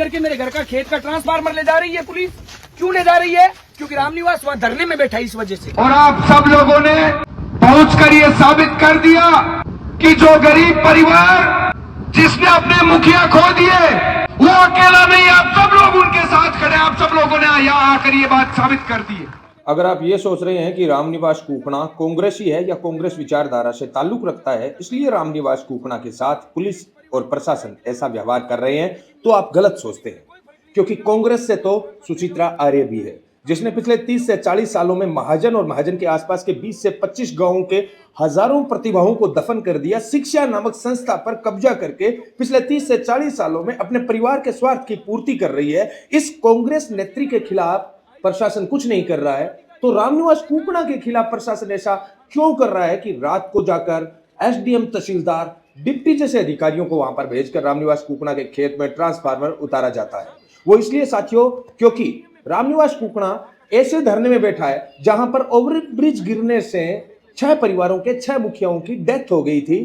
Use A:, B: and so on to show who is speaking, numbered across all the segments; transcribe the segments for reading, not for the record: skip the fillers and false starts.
A: करके मेरे घर का खेत का ट्रांसफार्मर ले जा रही है पुलिस। क्यों ले जा रही है? क्योंकि रामनिवास वहां धरने में बैठा है, इस वजह से।
B: और आप सब लोगों ने पहुंचकर ये साबित कर दिया कि जो गरीब परिवार जिसने अपने मुखिया खो दिए वो अकेला नहीं, आप सब लोग उनके साथ खड़े। आप सब लोगों ने यहाँ आकर ये बात साबित कर दी है।
C: अगर आप ये सोच रहे हैं कि रामनिवास कुकणा कांग्रेसी है या कांग्रेस विचारधारा से ताल्लुक रखता है, इसलिए रामनिवास कुकणा के साथ पुलिस और प्रशासन ऐसा व्यवहार कर रहे हैं, तो आप गलत सोचते हैं। क्योंकि कांग्रेस से तो सुचित्रा आर्य भी है, जिसने पिछले 30 से 40 सालों में महाजन और महाजन के आसपास के 20 से 25 गांवों के हजारों प्रतिभाओं को दफन कर दिया। शिक्षा नामक संस्था पर कब्जा करके पिछले 30 से 40 सालों में अपने परिवार के स्वार्थ की पूर्ति कर रही है। इस कांग्रेस नेत्री के खिलाफ प्रशासन कुछ नहीं कर रहा है, तो रामनिवास कुकणा के खिलाफ प्रशासन ऐसा क्यों कर रहा है कि रात को जाकर एसडीएम, तहसीलदार, डिप्टी जैसे अधिकारियों को वहां पर भेजकर रामनिवास कुकणा के खेत में ट्रांसफार्मर उतारा जाता है? वो इसलिए साथियों, क्योंकि रामनिवास कुकणा ऐसे धरने में बैठा है जहां पर ओवरब्रिज गिरने से 6 परिवारों के 6 मुखियाओं की डेथ हो गई थी।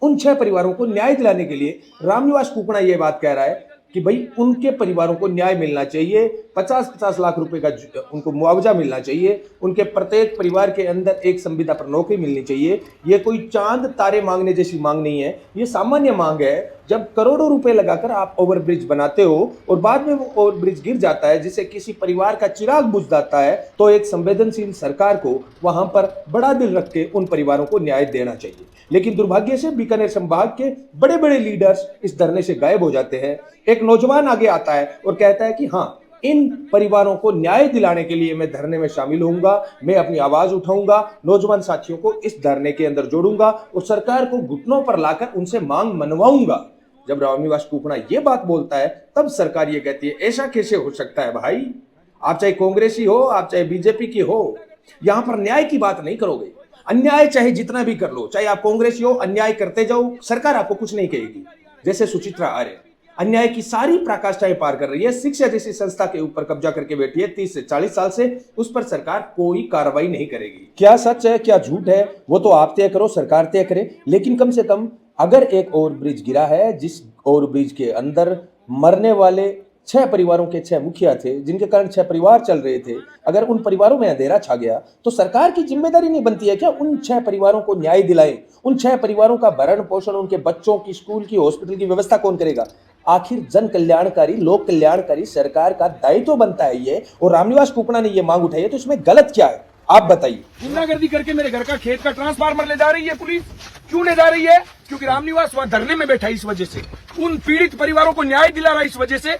C: उन 6 परिवारों को न्याय दिलाने के लिए रामनिवास कुकणा यह बात कह रहा है कि भाई उनके परिवारों को न्याय मिलना चाहिए, 50-50 लाख रुपए का उनको मुआवजा मिलना चाहिए, उनके प्रत्येक परिवार के अंदर एक संविदा पर नौकरी मिलनी चाहिए। ये कोई चांद तारे मांगने जैसी मांग नहीं है, ये सामान्य मांग है। जब करोड़ों रुपए लगाकर आप ओवरब्रिज बनाते हो और बाद में वो ओवरब्रिज गिर जाता है, जिससे किसी परिवार का चिराग बुझ जाता है, तो एक संवेदनशील सरकार को वहां पर बड़ा दिल रख के उन परिवारों को न्याय देना चाहिए। लेकिन दुर्भाग्य से बीकानेर संभाग के बड़े बड़े लीडर्स इस धरने से गायब हो जाते हैं। एक नौजवान आगे आता है और कहता है कि हाँ, इन परिवारों को न्याय दिलाने के लिए मैं धरने में शामिल होऊंगा, मैं अपनी आवाज उठाऊंगा, नौजवान साथियों को इस धरने के अंदर जोड़ूंगा और सरकार को घुटनों पर लाकर उनसे मांग मनवाऊंगा। जब रामनिवास कुकणा ये बात बोलता है, तब सरकार ये कहती है ऐसा कैसे हो सकता है भाई? आप चाहे कांग्रेसी हो, आप चाहे बीजेपी की हो, यहां पर न्याय की बात नहीं करोगे। अन्याय चाहे जितना भी कर लो, चाहे आप कांग्रेसी हो, अन्याय करते जाओ, सरकार आपको कुछ नहीं कहेगी। जैसे सुचित्रा आर्य अन्याय की सारी पराकाष्ठाएं पार कर रही है, शिक्षा जैसी संस्था के ऊपर कब्जा करके बैठी है 30 से 40 साल से, उस पर सरकार कोई कार्रवाई नहीं करेगी। क्या सच है क्या झूठ है वो तो आप तय करो, सरकार तय करे। लेकिन कम से कम अगर एक ओवरब्रिज गिरा है, जिस ओवरब्रिज के अंदर मरने वाले 6 परिवारों के 6 मुखिया थे, जिनके कारण 6 परिवार चल रहे थे, अगर उन परिवारों में अंधेरा छा गया तो सरकार की जिम्मेदारी नहीं बनती है क्या उन 6 परिवारों को न्याय दिलाए? उन 6 परिवारों का भरण पोषण, उनके बच्चों की स्कूल की, हॉस्पिटल की व्यवस्था कौन करेगा? आखिर जन कल्याणकारी, लोक कल्याणकारी सरकार का दायित्व बनता है ये, और रामनिवास कुकणा ने ये मांग उठाई है, तो इसमें गलत क्या है? आप बताइए।
A: गुंडागर्दी करके मेरे घर का खेत का ट्रांसफार्मर ले जा रही है पुलिस। क्यों ले जा रही है? क्योंकि रामनिवास वहां धरने में बैठा है, इस वजह से। उन पीड़ित परिवारों को न्याय दिला रहा है, इस वजह से।